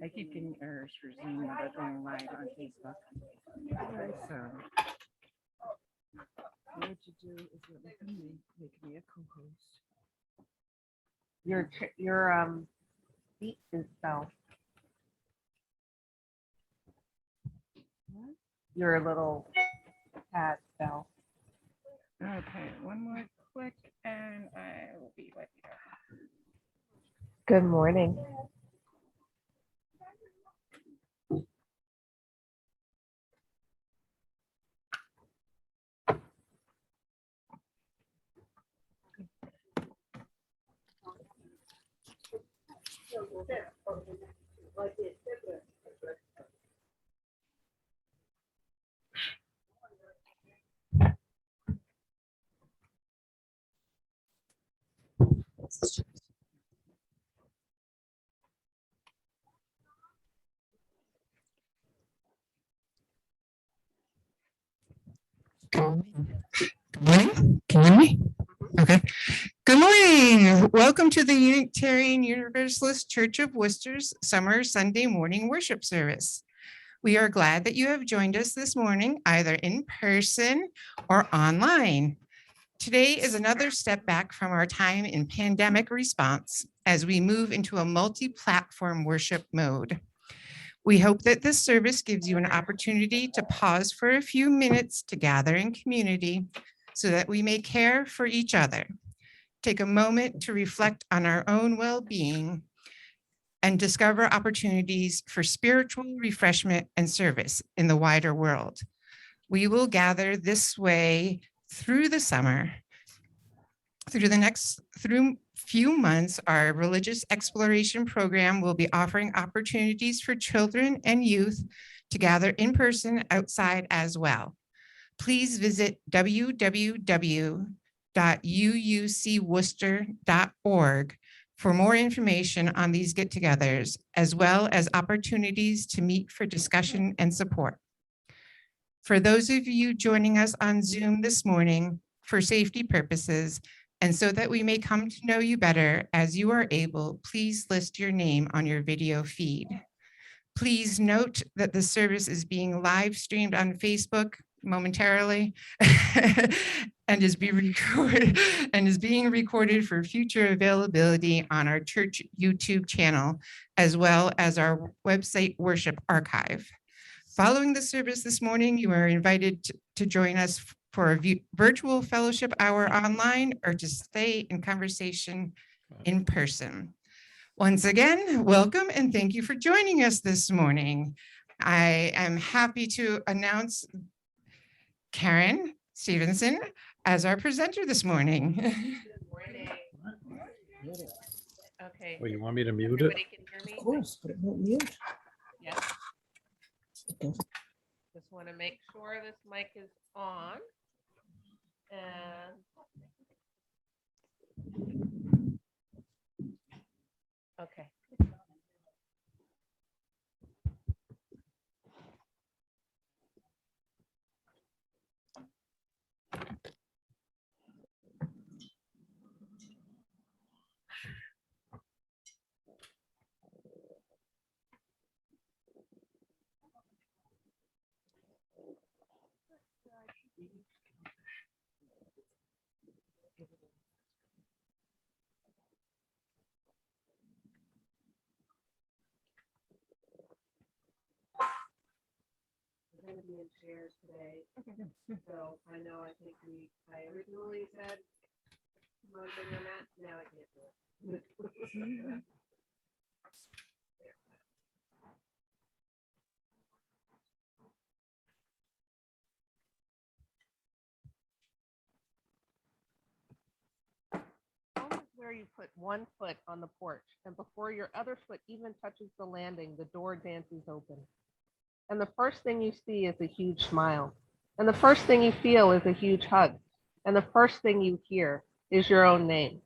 I keep getting errors for Zoom about going live on Facebook. So what you do is make me a co-host. Your seat is spelled. Your little pad spell. Okay, one more click and I will be with you. Good morning. Good morning. Can you hear me? Okay. Good morning. Welcome to the Unitarian Universalist Church of Worcester's Summer Sunday morning worship service. We are glad that you have joined us this morning, either in person or online. Today is another step back from our time in pandemic response as we move into a multi-platform worship mode. We hope that this service gives you an opportunity to pause for a few minutes to gather in community so that we may care for each other. Take a moment to reflect on our own well-being and discover opportunities for spiritual refreshment and service in the wider world. We will gather this way through the summer. Through few months, our religious exploration program will be offering opportunities for children and youth to gather in person outside as well. Please visit www.uucworcester.org for more information on these get-togethers, as well as opportunities to meet for discussion and support. For those of you joining us on Zoom this morning, for safety purposes, and so that we may come to know you better as you are able, please list your name on your video feed. Please note that the service is being live streamed on Facebook momentarily and is being recorded for future availability on our church YouTube channel, as well as our website worship archive. Following the service this morning, you are invited to join us for a virtual fellowship hour online or to stay in conversation in person. Once again, welcome and thank you for joining us this morning. I am happy to announce Karen Stephenson as our presenter this morning. Good morning. Okay. Well, you want me to mute it? Everybody can hear me? Of course, but it won't mute. Yes. Just want to make sure this mic is on. And okay. We're going to be in shares today. So I know I think I originally said motion on that. Now I can't do it. Home is where you put one foot on the porch, and before your other foot even touches the landing, the door dances open. And the first thing you see is a huge smile. And the first thing you feel is a huge hug. And the first thing you hear is your own name,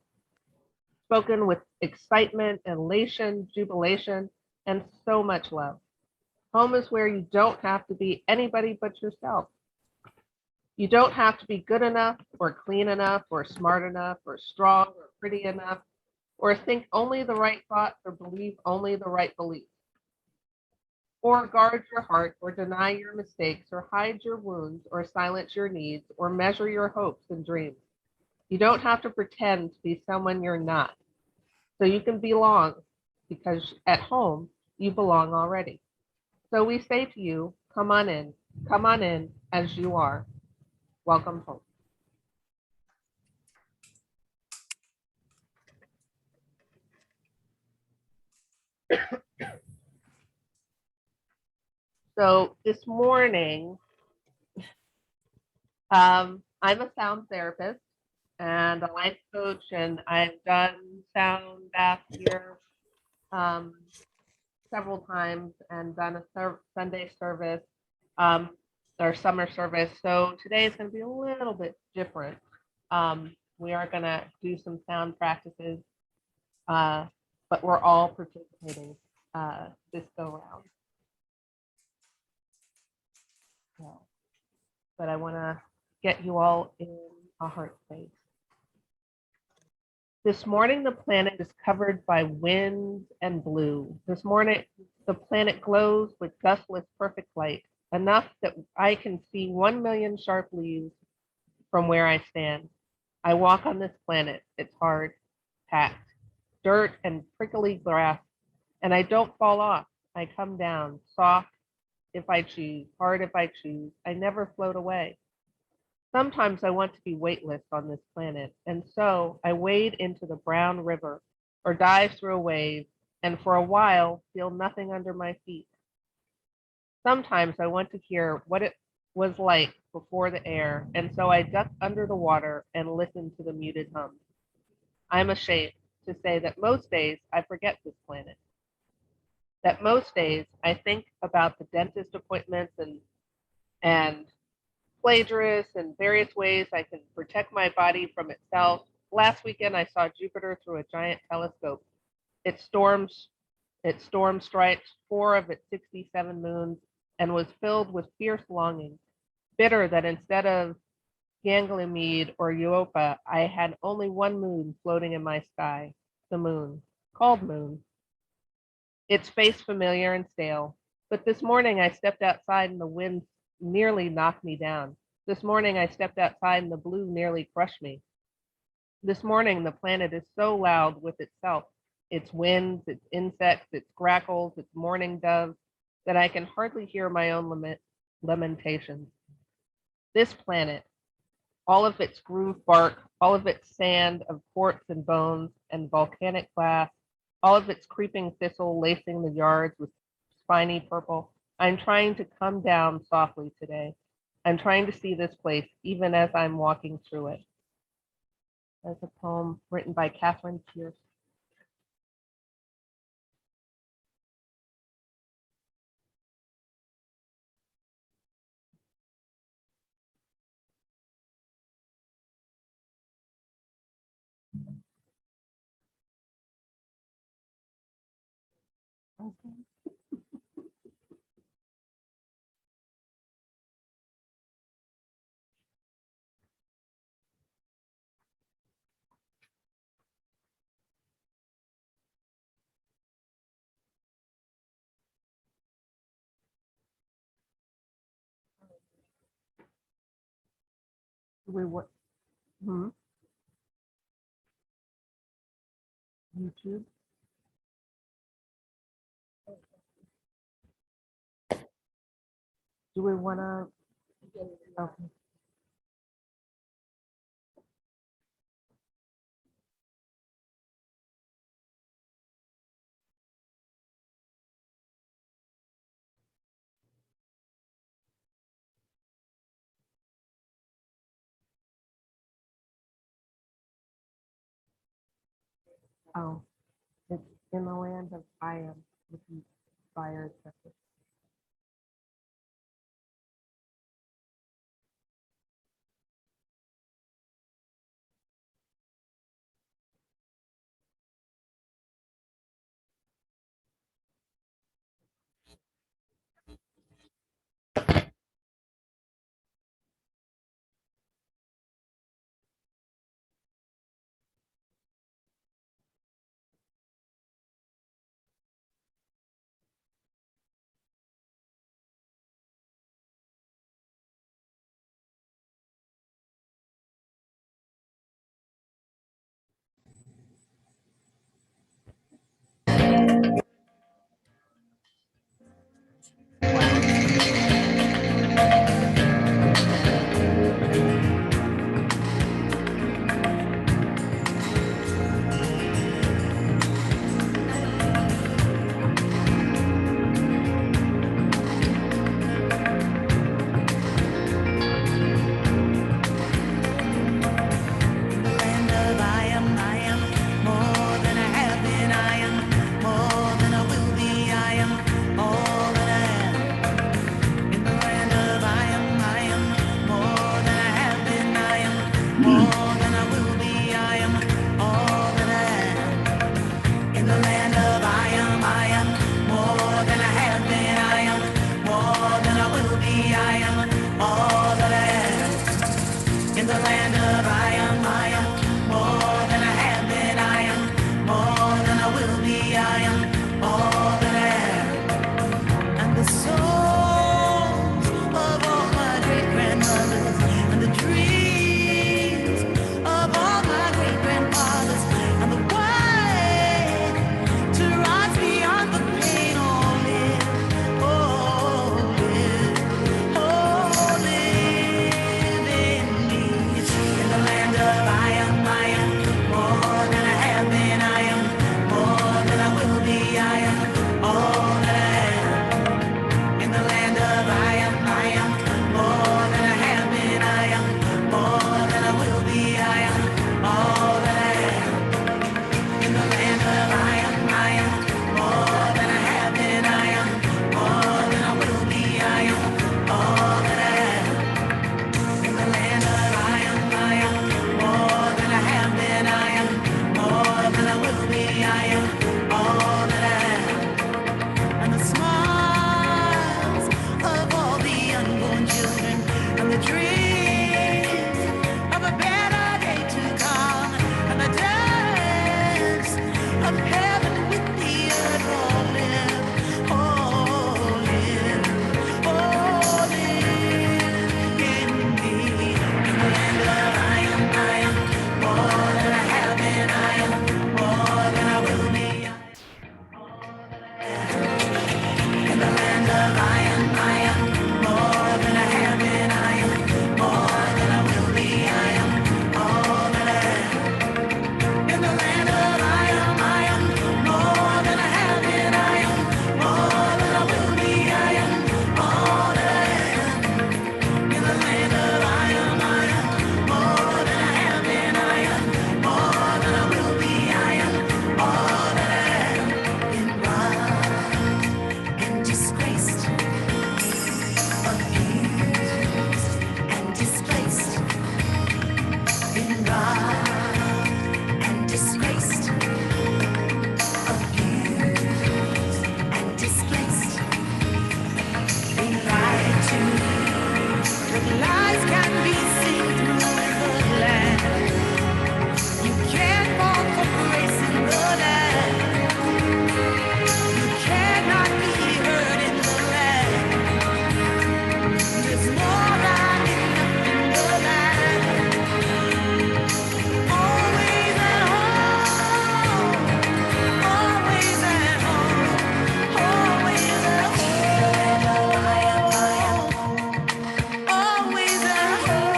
spoken with excitement, elation, jubilation, and so much love. Home is where you don't have to be anybody but yourself. You don't have to be good enough or clean enough or smart enough or strong or pretty enough or think only the right thoughts or believe only the right beliefs, or guard your heart or deny your mistakes or hide your wounds or silence your needs or measure your hopes and dreams. You don't have to pretend to be someone you're not. So you can belong because at home you belong already. So we say to you, come on in as you are. Welcome home. So this morning, I'm a sound therapist and a life coach, and I've done sound bath here several times and done a Sunday service or summer service. So today is going to be a little bit different. We are going to do some sound practices, but we're all participating this go round. So, but I want to get you all in a heart space. This morning, the planet is covered by wind and blue. This morning, the planet glows with dustless perfect light, enough that I can see 1 million sharp leaves from where I stand. I walk on this planet. It's hard, packed, dirt and prickly grass, and I don't fall off. I come down, soft if I choose, hard if I choose. I never float away. Sometimes I want to be weightless on this planet, and so I wade into the brown river or dive through a wave, and for a while feel nothing under my feet. Sometimes I want to hear what it was like before the air, and so I duck under the water and listen to the muted hum. I'm ashamed to say that most days I forget this planet, that most days I think about the dentist appointments and plagiarists and various ways I can protect my body from itself. Last weekend, I saw Jupiter through a giant telescope. It storm striped 4 of its 67 moons and was filled with fierce longing, bitter that instead of Ganymede or Europa, I had only one moon floating in my sky, the moon, called Moon. Its face familiar and stale. But this morning I stepped outside and the wind nearly knocked me down. This morning I stepped outside and the blue nearly crushed me. This morning the planet is so loud with itself, its winds, its insects, its grackles, its mourning doves, that I can hardly hear my own lamentations. This planet, all of its groove bark, all of its sand of quartz and bones and volcanic glass, all of its creeping thistle lacing the yards with spiny purple. I'm trying to come down softly today. I'm trying to see this place even as I'm walking through it. That's a poem written by Catherine Pierce. Okay. We what? YouTube. Do we want to? Okay. Oh, it's in the land of I am, which is fire, Texas. Lies can be seen through the land. You can't fall for grace in the land. You cannot be heard in the land. There's more than enough in the land. Always at home. Always at home. Always at home. Always at home.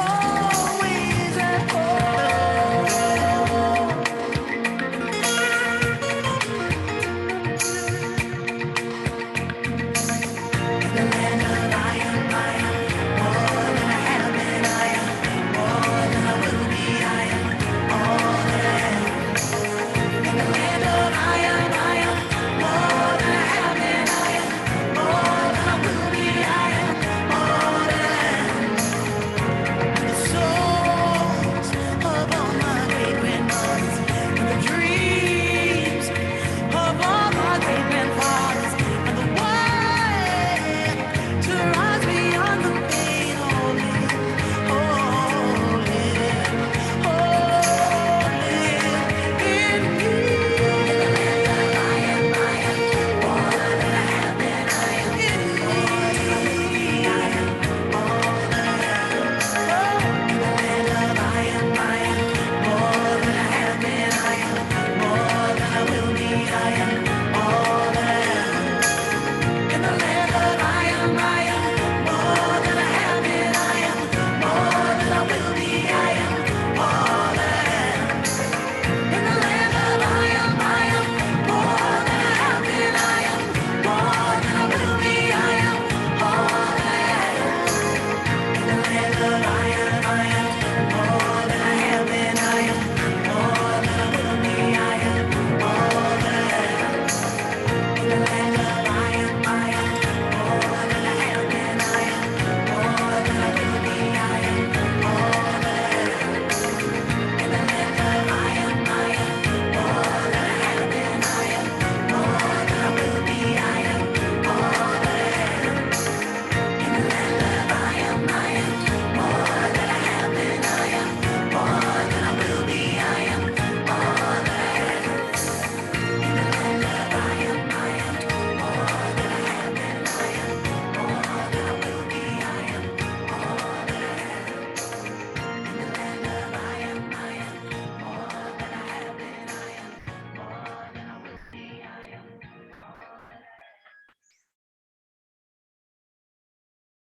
Always at souls of all my great grandmothers and the dreams of all my great grandfathers and the way to rise beyond the pain. Oh, live, oh, live, oh, live in me.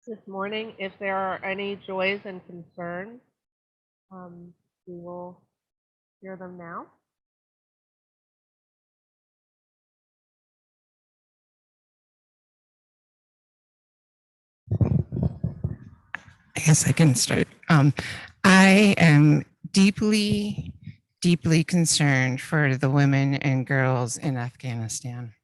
This morning, if there are any joys and concerns, we will hear them now. I guess I can start. I am deeply, deeply concerned for the women and girls in Afghanistan.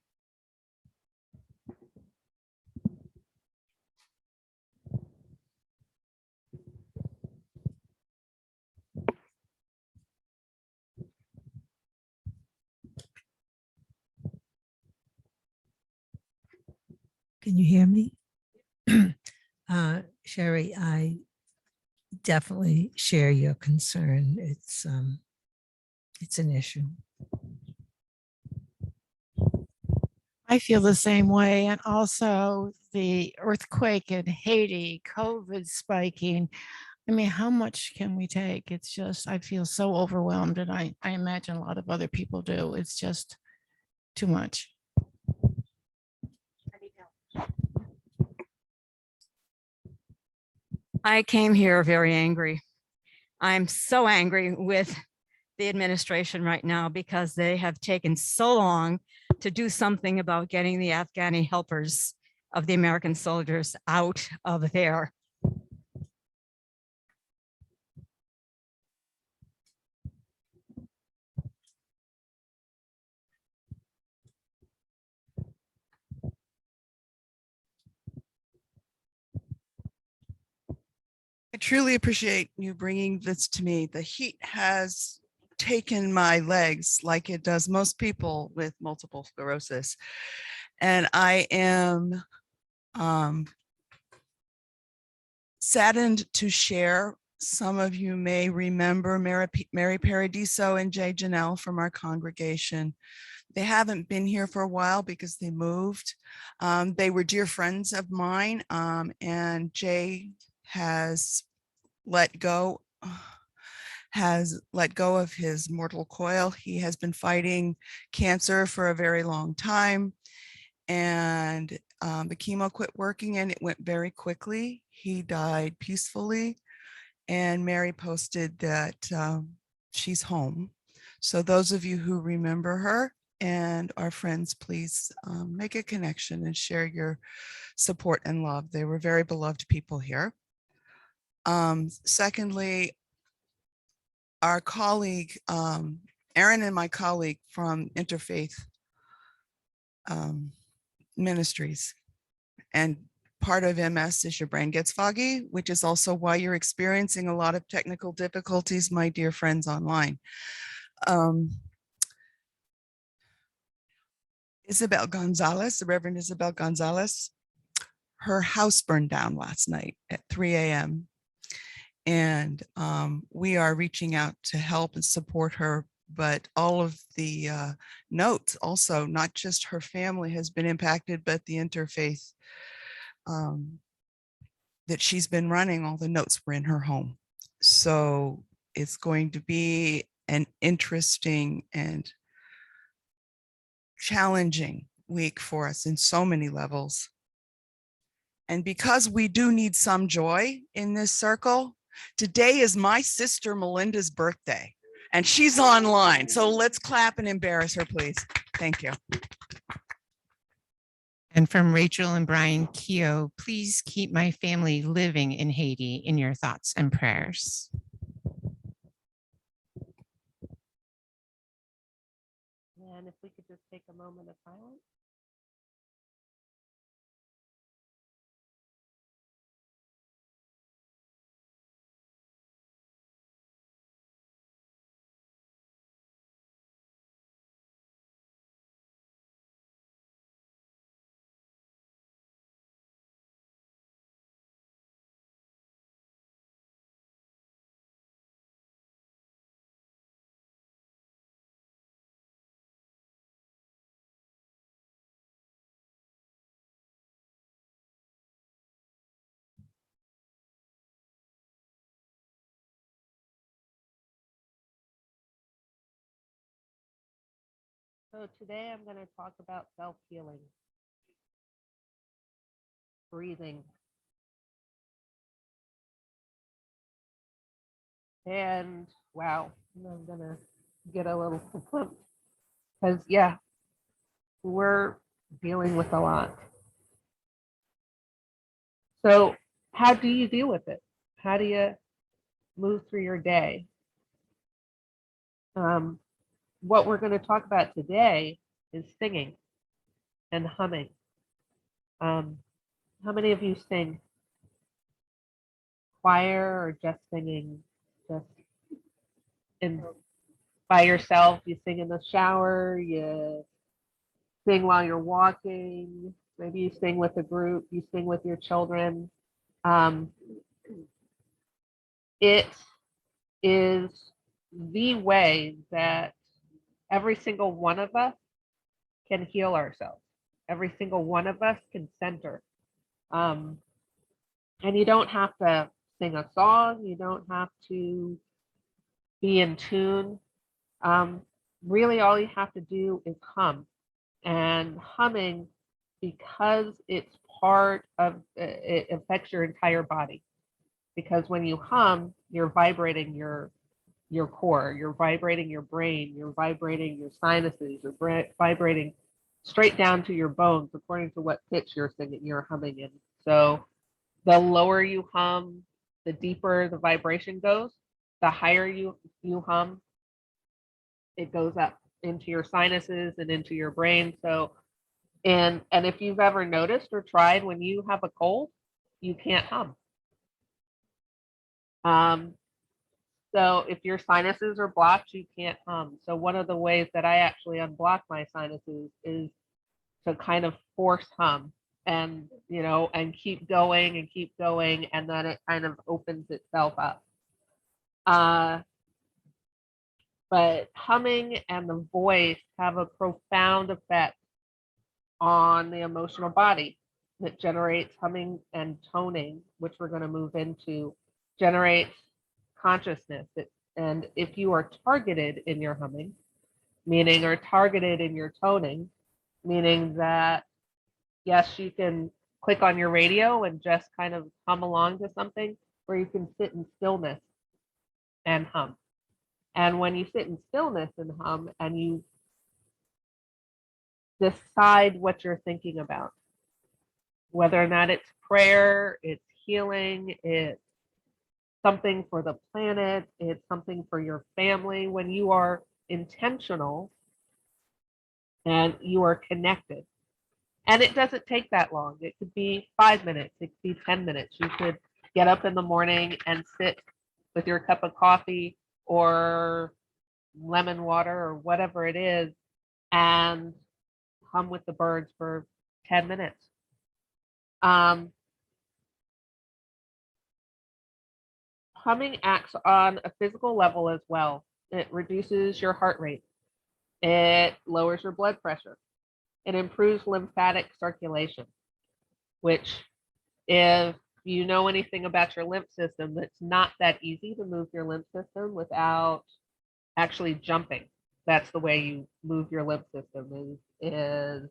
Can you hear me? Sherry, I definitely share your concern. It's an issue. I feel the same way. And also the earthquake in Haiti, COVID spiking. I mean, how much can we take? It's just, I feel so overwhelmed, and I imagine a lot of other people do. It's just too much. I came here very angry. I'm so angry with the administration right now because they have taken so long to do something about getting the Afghani helpers of the American soldiers out of there. I truly appreciate you bringing this to me. The heat has taken my legs like it does most people with multiple sclerosis. And I am Saddened to share, some of you may remember Mary Paradiso and Jay Janelle from our congregation. They haven't been here for a while because they moved. They were dear friends of mine, and Jay has let go of his mortal coil. He has been fighting cancer for a very long time, and the chemo quit working and it went very quickly. He died peacefully, and Mary posted that she's home. So those of you who remember her and are friends, please make a connection and share your support and love. They were very beloved people here. Secondly, our colleague, Erin and my colleague from Interfaith Ministries, and part of MS is your brain gets foggy, which is also why you're experiencing a lot of technical difficulties, my dear friends online. Isabel Gonzalez, the Reverend Isabel Gonzalez, her house burned down last night at 3 a.m. And we are reaching out to help and support her, but all of the notes also, not just her family has been impacted, but the interfaith that she's been running, all the notes were in her home. So it's going to be an interesting and challenging week for us in so many levels. And because we do need some joy in this circle, today is my sister Melinda's birthday, and she's online. So let's clap and embarrass her, please. Thank you. And from Rachel and Brian Keogh, please keep my family living in Haiti in your thoughts and prayers. And if we could just take a moment of silence. So today I'm going to talk about self-healing, breathing. And wow, I'm going to get a little pumped because yeah, we're dealing with a lot. So how do you deal with it? How do you move through your day? What we're going to talk about today is singing and humming. How many of you sing choir or just singing, just in by yourself? You sing in the shower, you sing while you're walking, maybe you sing with a group, you sing with your children. It is the way that every single one of us can heal ourselves. Every single one of us can center. And you don't have to sing a song. You don't have to be in tune. Really, all you have to do is hum. And humming, because it's part of, it affects your entire body. Because when you hum, you're vibrating your core, you're vibrating your brain, you're vibrating your sinuses, you're vibrating straight down to your bones according to what pitch you're singing, you're humming in. So the lower you hum, the deeper the vibration goes. The higher you hum, it goes up into your sinuses and into your brain. So and if you've ever noticed or tried, when you have a cold, you can't hum. So if your sinuses are blocked, you can't hum. So one of the ways that I actually unblock my sinuses is to kind of force hum. and, you know, and keep going and keep going. And then it kind of opens itself up. But humming and the voice have a profound effect on the emotional body. That generates humming and toning, which we're going to move into, generates consciousness. And if you are targeted in your humming, meaning or targeted in your toning, meaning that, yes, you can click on your radio and just kind of hum along to something, or you can sit in stillness and hum. And when you sit in stillness and hum and you decide what you're thinking about, whether or not it's prayer, it's healing, it's something for the planet, it's something for your family, when you are intentional and you are connected. And it doesn't take that long. It could be 5 minutes, it could be 10 minutes. You could get up in the morning and sit with your cup of coffee or lemon water or whatever it is and hum with the birds for 10 minutes. Humming acts on a physical level as well. It reduces your heart rate. It lowers your blood pressure. It improves lymphatic circulation, which, if you know anything about your lymph system, it's not that easy to move your lymph system without actually jumping. That's the way you move your lymph system is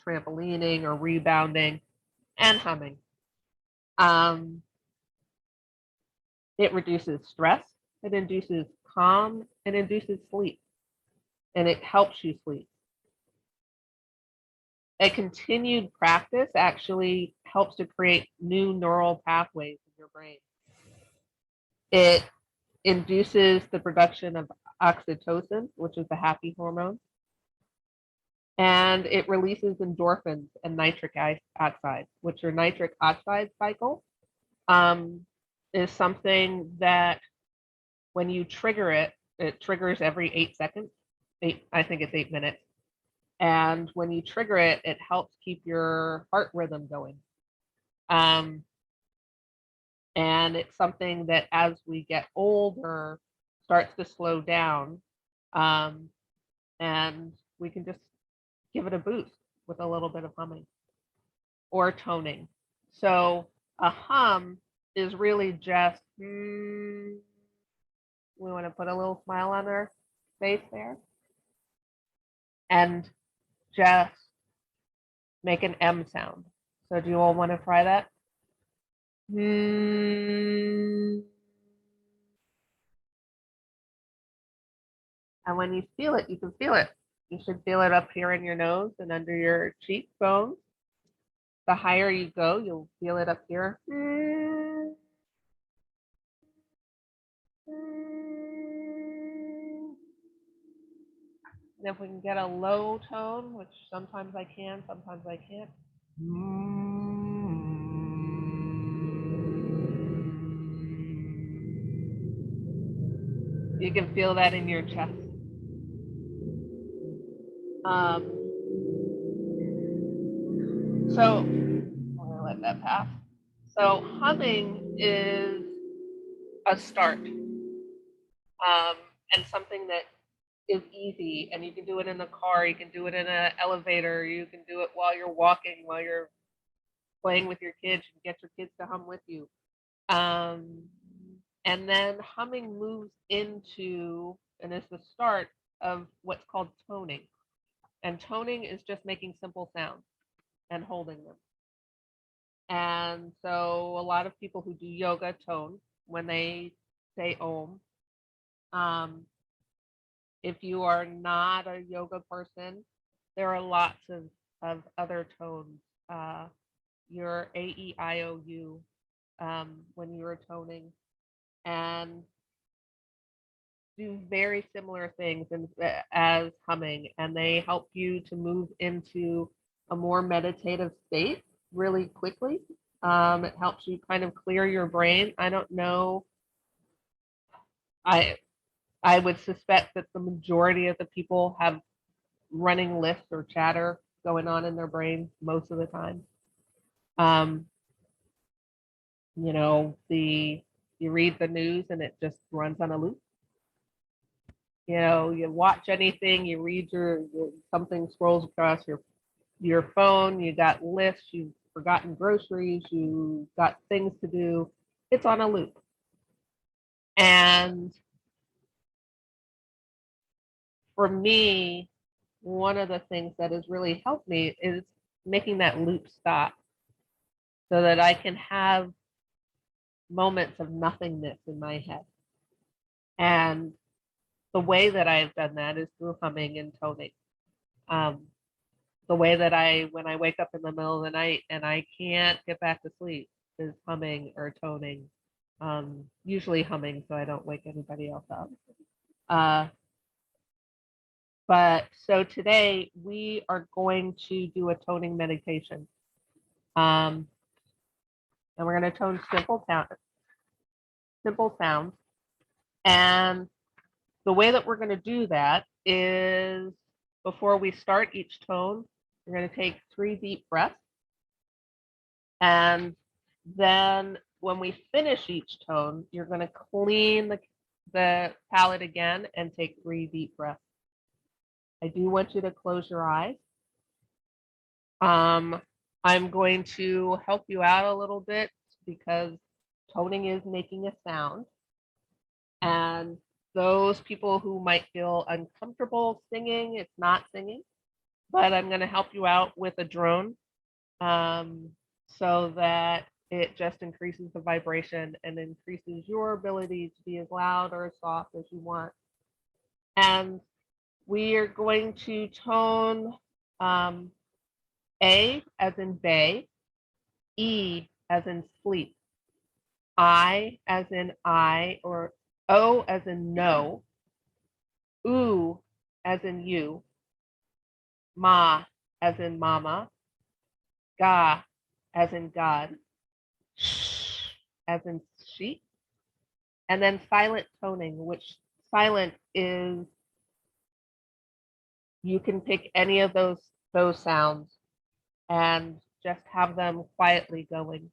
trampolining or rebounding and humming. It reduces stress, it induces calm, it induces sleep, and it helps you sleep. A continued practice actually helps to create new neural pathways in your brain. It induces the production of oxytocin, which is the happy hormone, and it releases endorphins and nitric oxide, which your nitric oxide cycle is something that when you trigger it, it triggers every 8 seconds. I think it's 8 minutes. And when you trigger it, it helps keep your heart rhythm going. And it's something that as we get older, starts to slow down. And we can just give it a boost with a little bit of humming or toning. So a hum is really just, we want to put a little smile on their face there and just make an M sound. So do you all want to try that? And when you feel it, you can feel it. You should feel it up here in your nose and under your cheekbones. The higher you go, you'll feel it up here. And if we can get a low tone, which sometimes I can, sometimes I can't. You can feel that in your chest. So I'm gonna let that pass. So humming is a start, and something that is easy, and you can do it in the car, you can do it in an elevator, you can do it while you're walking, while you're playing with your kids, you can get your kids to hum with you. And then humming moves into, and is the start of what's called toning. And toning is just making simple sounds and holding them. And so a lot of people who do yoga tone when they say Om. If you are not a yoga person, there are lots of other tones. Your A-E-I-O-U when you're toning, and do very similar things as humming, and they help you to move into a more meditative state really quickly. It helps you kind of clear your brain. I don't know. I would suspect that the majority of the people have running lists or chatter going on in their brain most of the time. Um, you know, you read the news and it just runs on a loop. You know, you watch anything, you read something scrolls across your phone, you got lists, you've forgotten groceries, you got things to do. It's on a loop. And for me, one of the things that has really helped me is making that loop stop so that I can have moments of nothingness in my head. And the way that I've done that is through humming and toning. The way that when I wake up in the middle of the night and I can't get back to sleep is humming or toning. Usually humming so I don't wake anybody else up. But so today we are going to do a toning meditation. And we're going to tone simple sounds. And the way that we're going to do that is before we start each tone, we're going to take 3 deep breaths. And then when we finish each tone, you're going to clean the palette again and take 3 deep breaths. I do want you to close your eyes. I'm going to help you out a little bit because toning is making a sound. And those people who might feel uncomfortable singing, it's not singing, but I'm going to help you out with a drone so that it just increases the vibration and increases your ability to be as loud or as soft as you want. And we are going to tone A as in bay, E as in sleep, I as in I, or O as in no, U as in you, Ma as in mama, Ga as in God, Sh as in sheep, and then silent toning, which silent is, you can pick any of those sounds and just have them quietly going.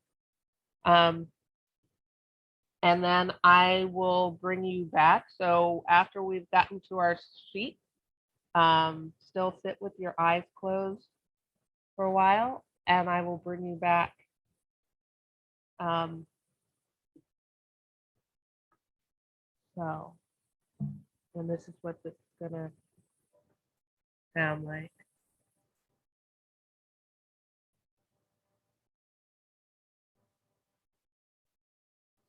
And then I will bring you back. So after we've gotten to our sheet, still sit with your eyes closed for a while, and I will bring you back. So, and this is what this is gonna sound like.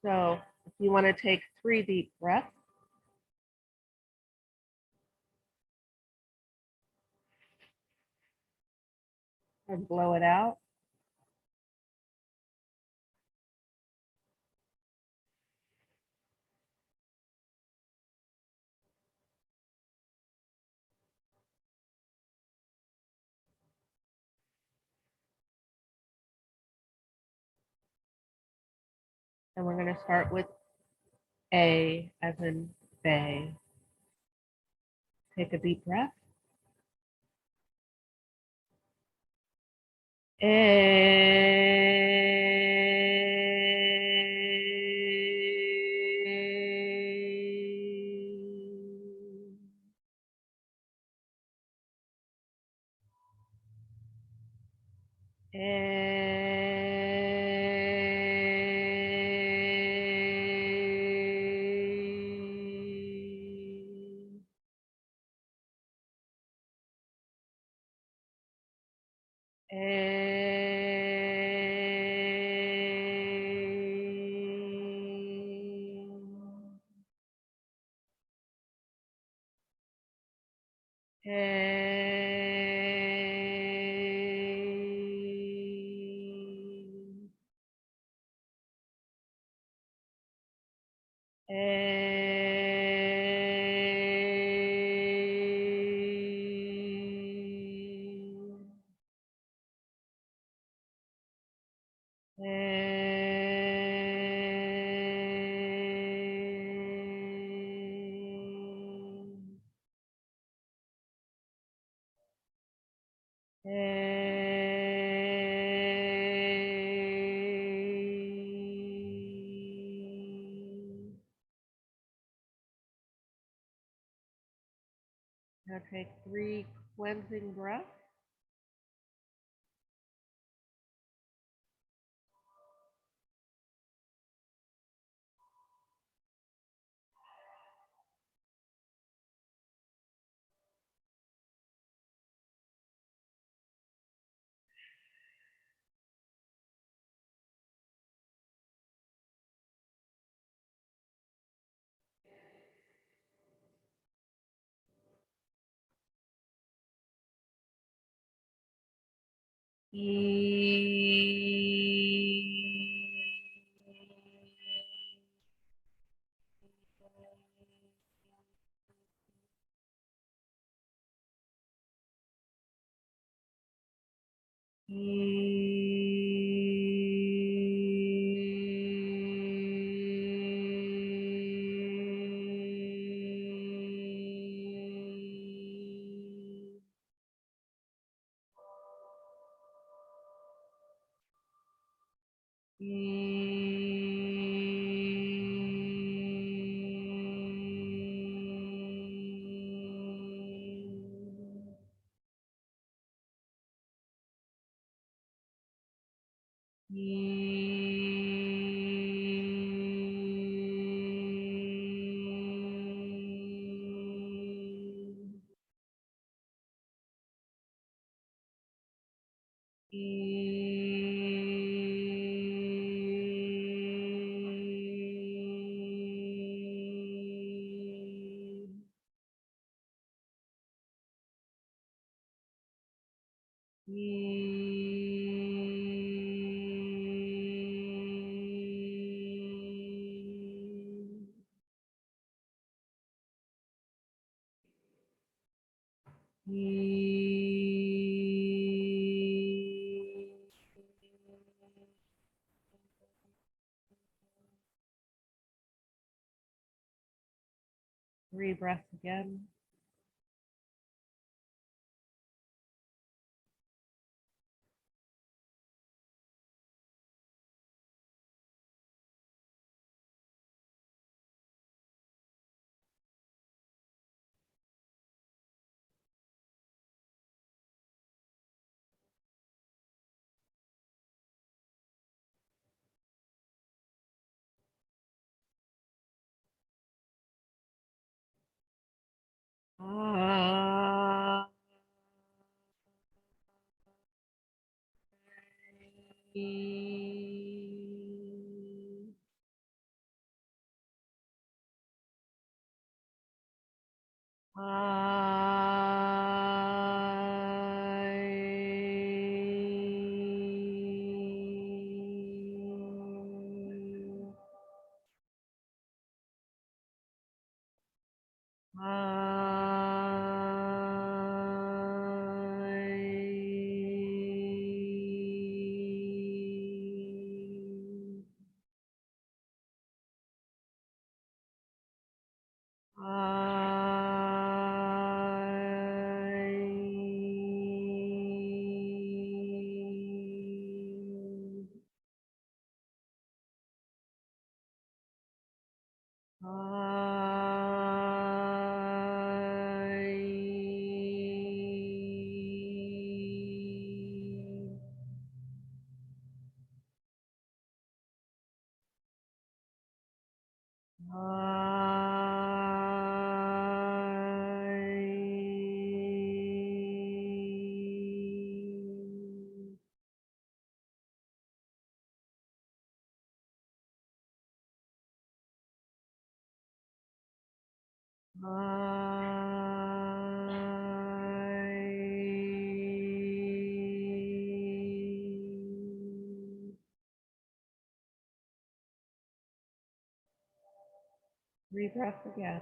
So if you want to take 3 deep breaths. And blow it out. And we're going to start with A as in bay. Take a deep breath. going to take 3 cleansing breaths. Three breaths again. Three breaths again.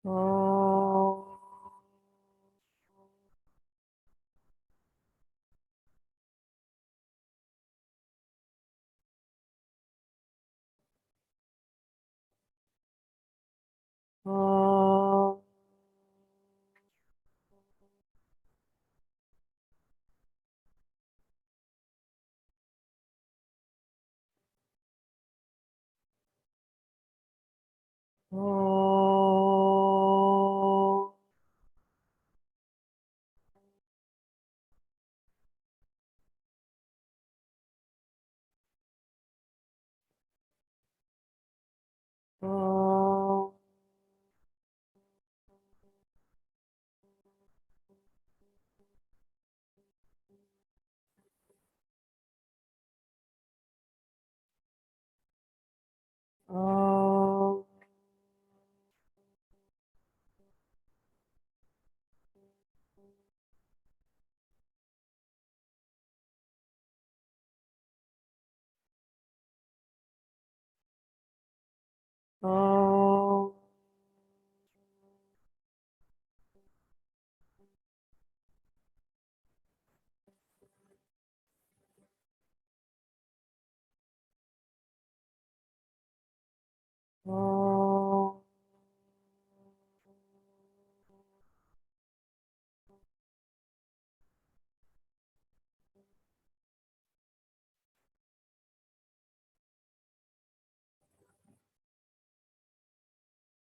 Oh. Oh. Oh. Oh. Oh. Oh.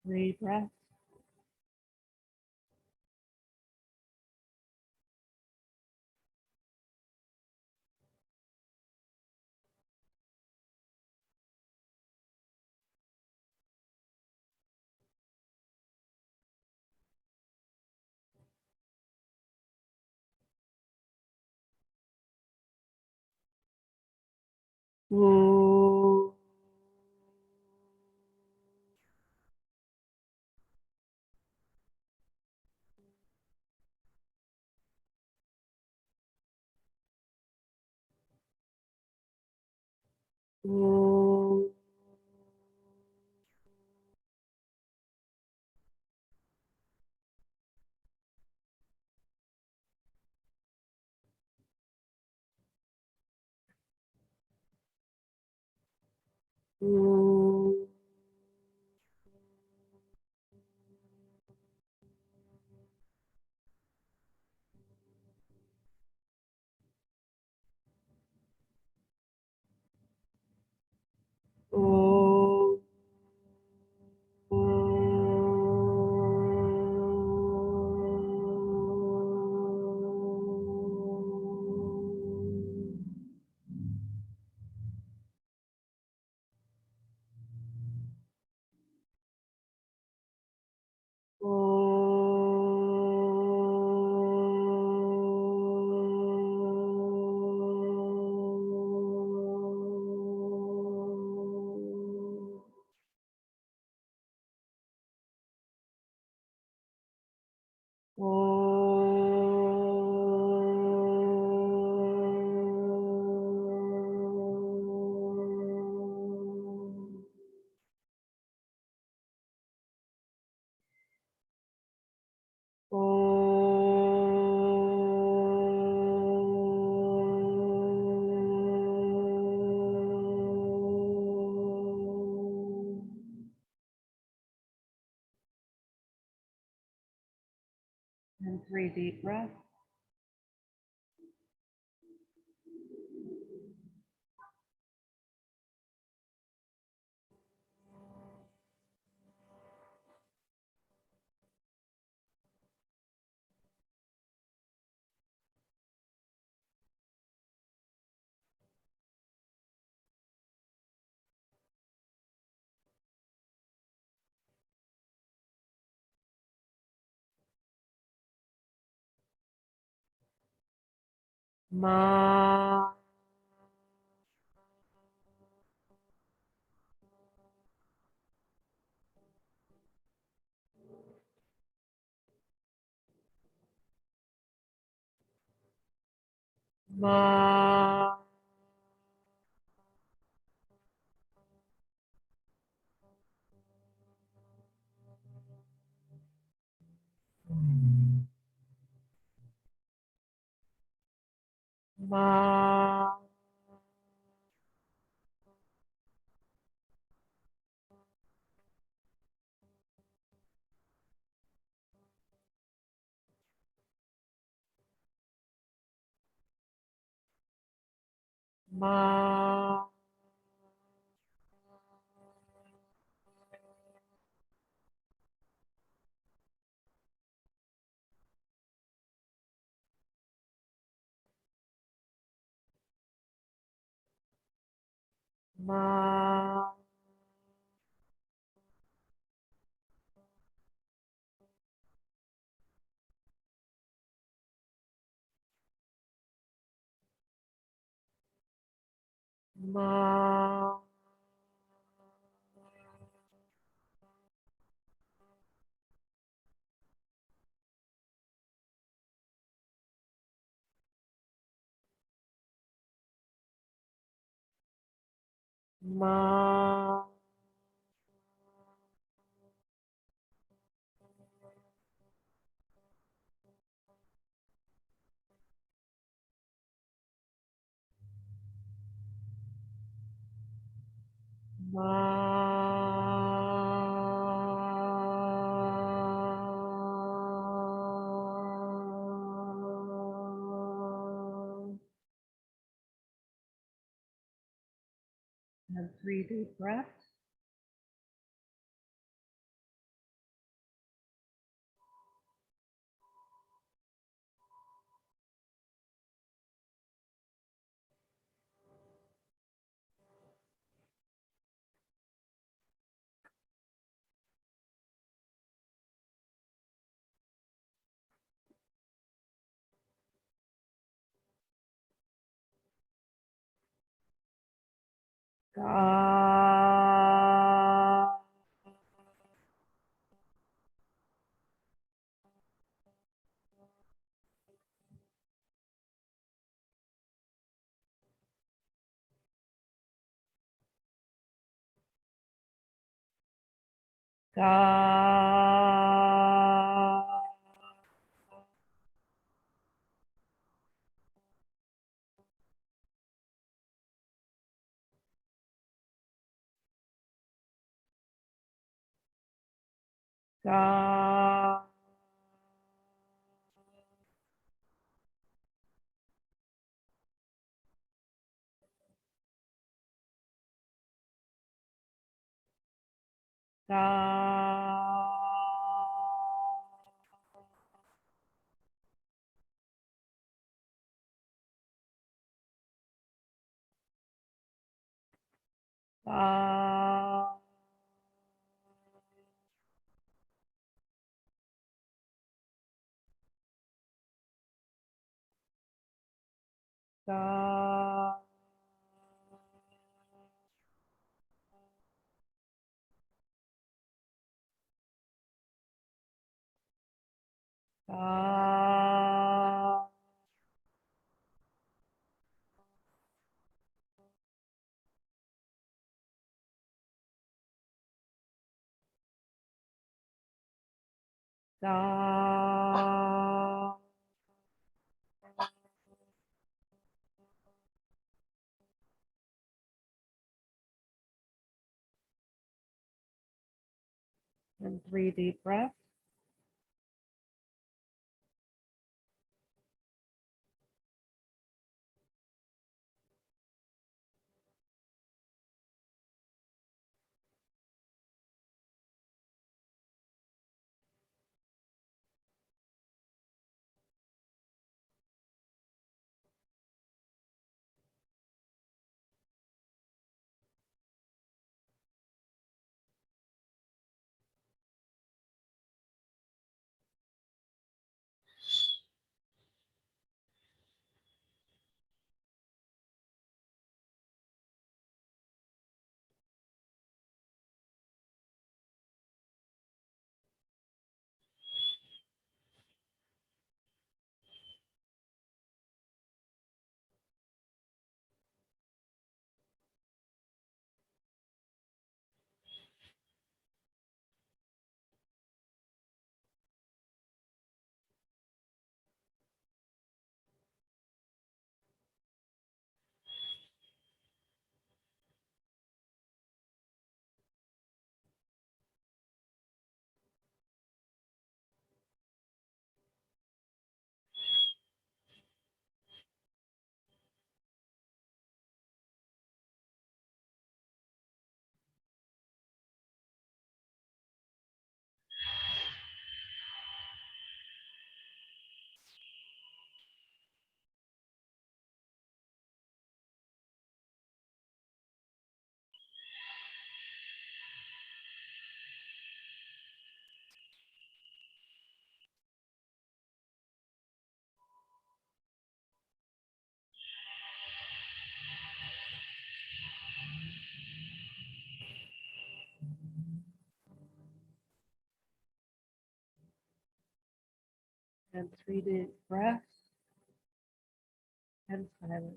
Three breaths. Ooh. Ooh. Ooh. Ooh. And three deep breaths. Ma. Ma. Ma. Ma. Ma. Ma. Ma. Ma. And 3 deep breaths. Ga. Ga. Ga. Ga. Ga. Ga. Ga. Ga. And 3 deep breaths. and 3 deep breaths and silence.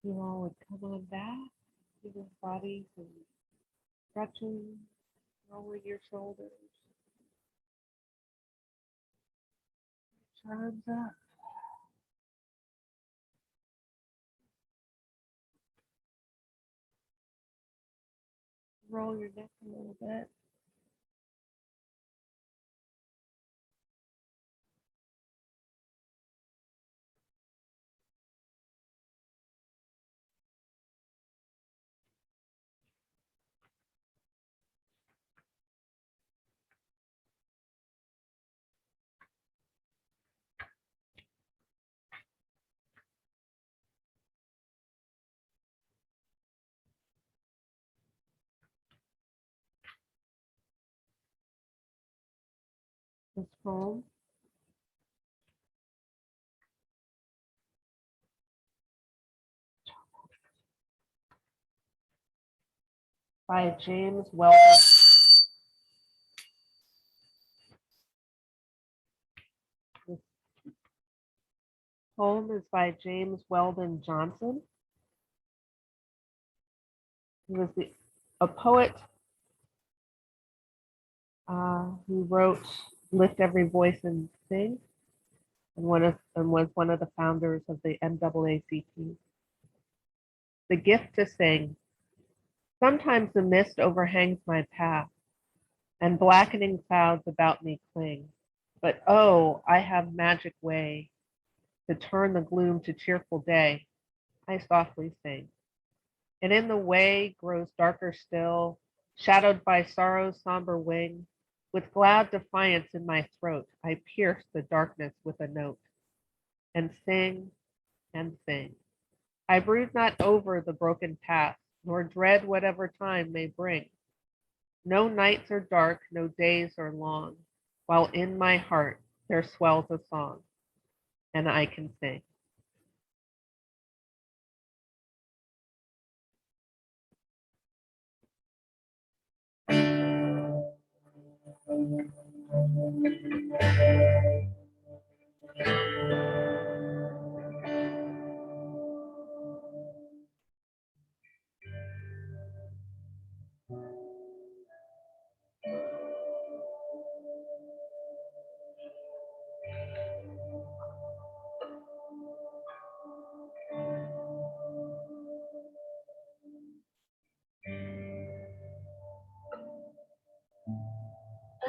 You all would come on back, give your body some stretching, lower your shoulders, arms up. Roll your neck a little bit. This poem by James Weldon. This poem is by James Weldon Johnson. He was a poet who wrote "Lift Every Voice and Sing" and was one of the founders of the NAACP. The gift to sing. Sometimes the mist overhangs my path, and blackening clouds about me cling. But oh, I have magic way to turn the gloom to cheerful day. I softly sing. And in the way grows darker still, shadowed by sorrow's somber wing. With glad defiance in my throat, I pierce the darkness with a note and sing and sing. I brood not over the broken past, nor dread whatever time may bring. No nights are dark, no days are long, while in my heart there swells a song, and I can sing.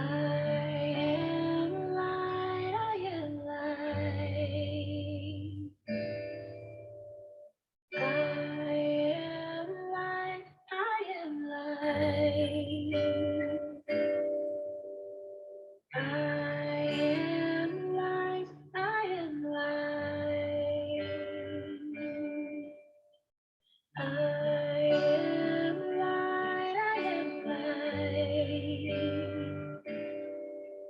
I am light, I am light. I am light, I am light. I am light, I am light. I am light, I am light.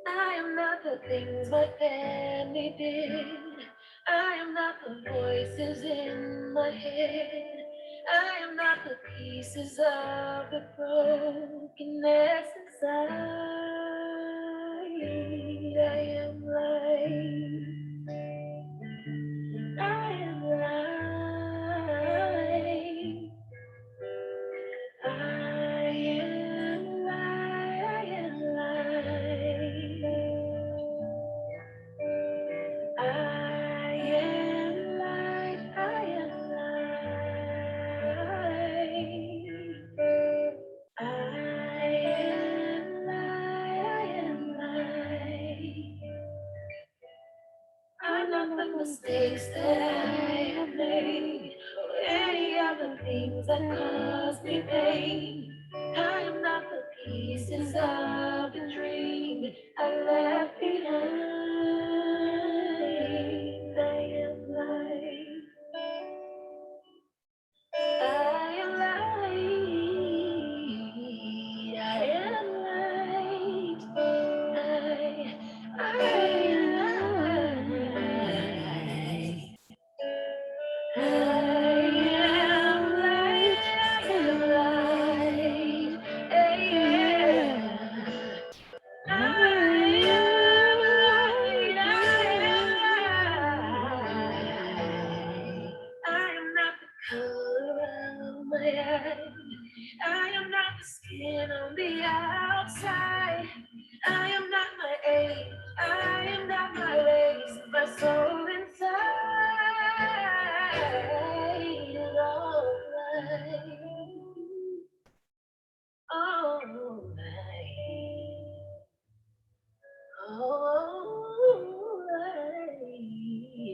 I am not the things my family did. I am not the voices in my head. I am not the pieces of the brokenness inside. I am light. I am light. I am light. I am light. I am light. I am light. I am light. I am light. I'm not the mistakes that I have made, or any other things that cause me pain. I am not the pieces of the dream that I left behind. I am light. I am light. I am light. I am light. I am light, I am light, I am light, I am not the color of my eyes, I am not the skin on the outside, I am not my age, I am not my race, my soul inside is all right. All right. All right.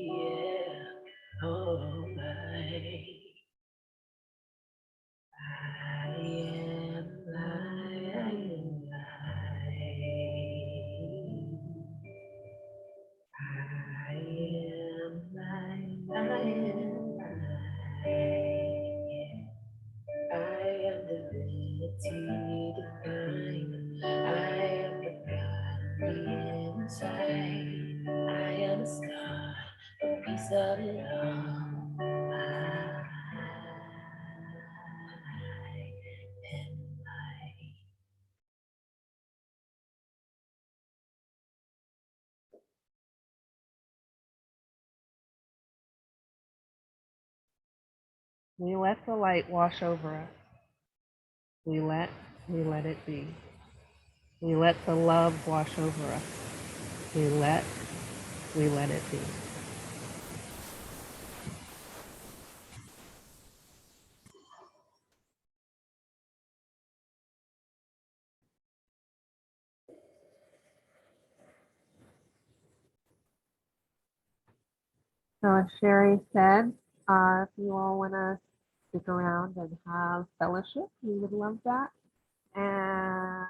Yeah. All right. I am light. I am light. I am light, I am light. I am divinity divine. I am the God on the of love and light. We let the light wash over us. We let it be. We let the love wash over us. We let it be. So as Sherry said, if you all want to stick around and have fellowship, we would love that. And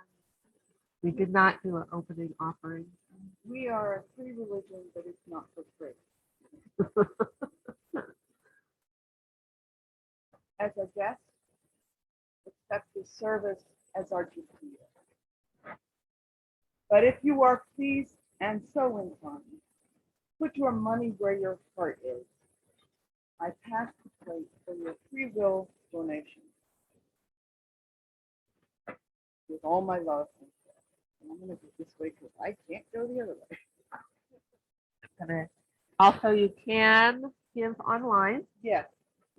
we did not do an opening offering. We are a free religion, but it's not for free. As a guest, accept this service as our gift. But if you are pleased and so inclined, put your money where your heart is. I pass the plate for your free will donation. With all my love and care. And I'm going to go this way because I can't go the other way. Also, you can give online. Yes.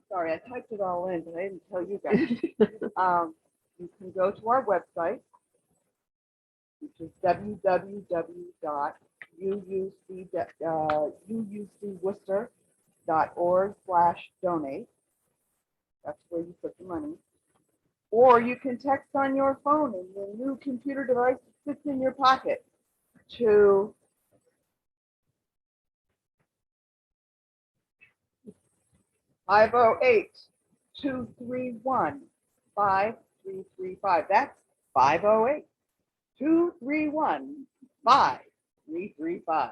Sorry, I typed it all in, but I didn't tell you guys. You can go to our website, which is www.uucworcester.org/donate. That's where you put the money. Or you can text on your phone and your new computer device sits in your pocket to 508-231-5335. That's 508-231-5335.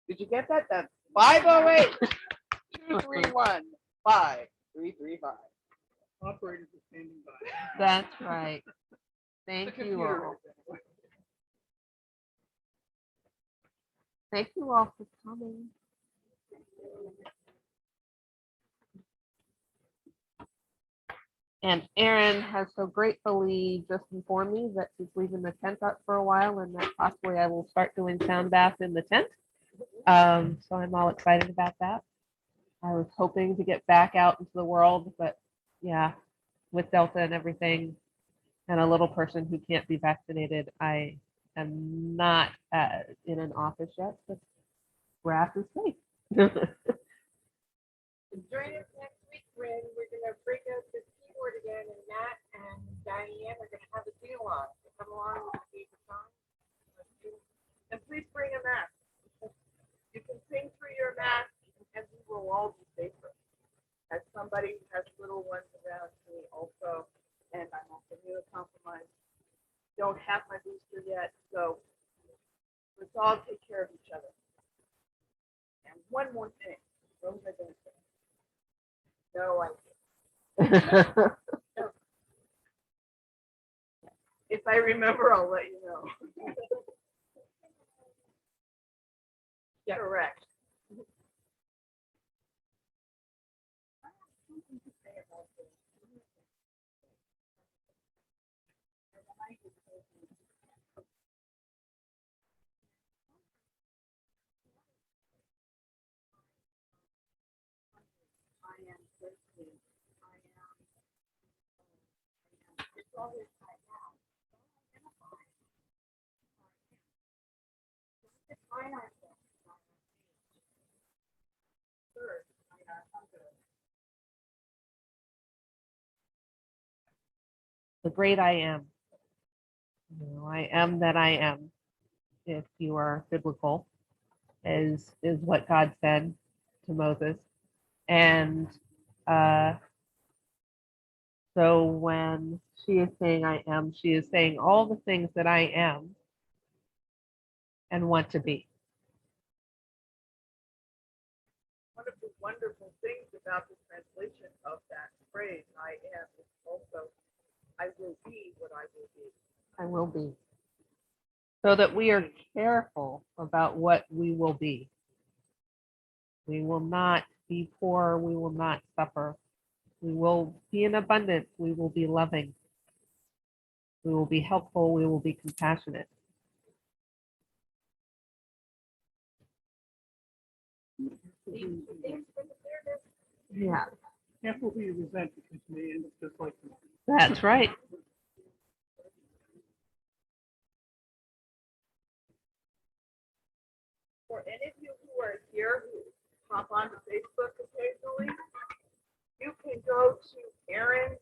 Did you get that? That's 508-231-5335. Operators are standing by. That's right. Thank you all. Thank you all for coming. And Erin has so gratefully just informed me that she's leaving the tent up for a while and that possibly I will start doing sound bath in the tent. So I'm all excited about that. I was hoping to get back out into the world, but yeah, with Delta and everything and a little person who can't be vaccinated, I am not in an office yet, but grass is safe. Join us next week when we're gonna break out the keyboard again, and Matt and Diane are gonna have a deal on. So come along with the song. And please bring a mask. You can sing through your mask and we will all be safer. As somebody who has little ones around me also, and I'm also immunocompromised, don't have my booster yet, so let's all take care of each other. And one more thing, what was I gonna say? No idea. If I remember, I'll let you know. Correct. The great I am. I am that I am. If you are biblical, is what God said to Moses. And so when she is saying I am, she is saying all the things that I am and want to be. One of the wonderful things about the translation of that phrase, I am, is also, I will be what I will be. I will be. So that we are careful about what we will be. We will not be poor. We will not suffer. We will be in abundance. We will be loving. We will be helpful. We will be compassionate. Yeah, Careful who you resent because you may end up just like them. that's right. For any of you who are here who hop onto Facebook occasionally, you can go to Erin's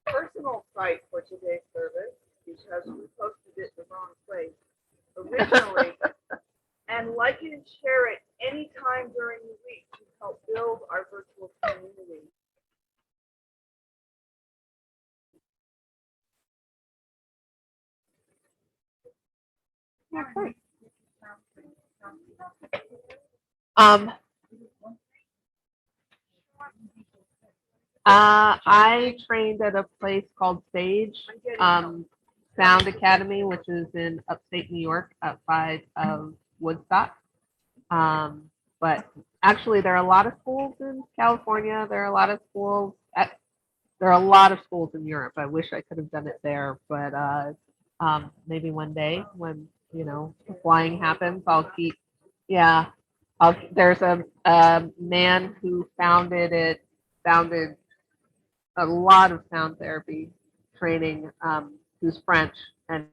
personal site for today's service because we posted it in the wrong place originally. And like it and share it anytime during the week to help build our virtual community. Um, I trained at a place called Sage Sound Academy, which is in upstate New York, outside of Woodstock. But actually, there are a lot of schools in California. There are a lot of schools. There are a lot of schools in Europe. I wish I could have done it there, but maybe one day when flying happens, I'll keep. Yeah, there's a man who founded a lot of sound therapy training, who's French, and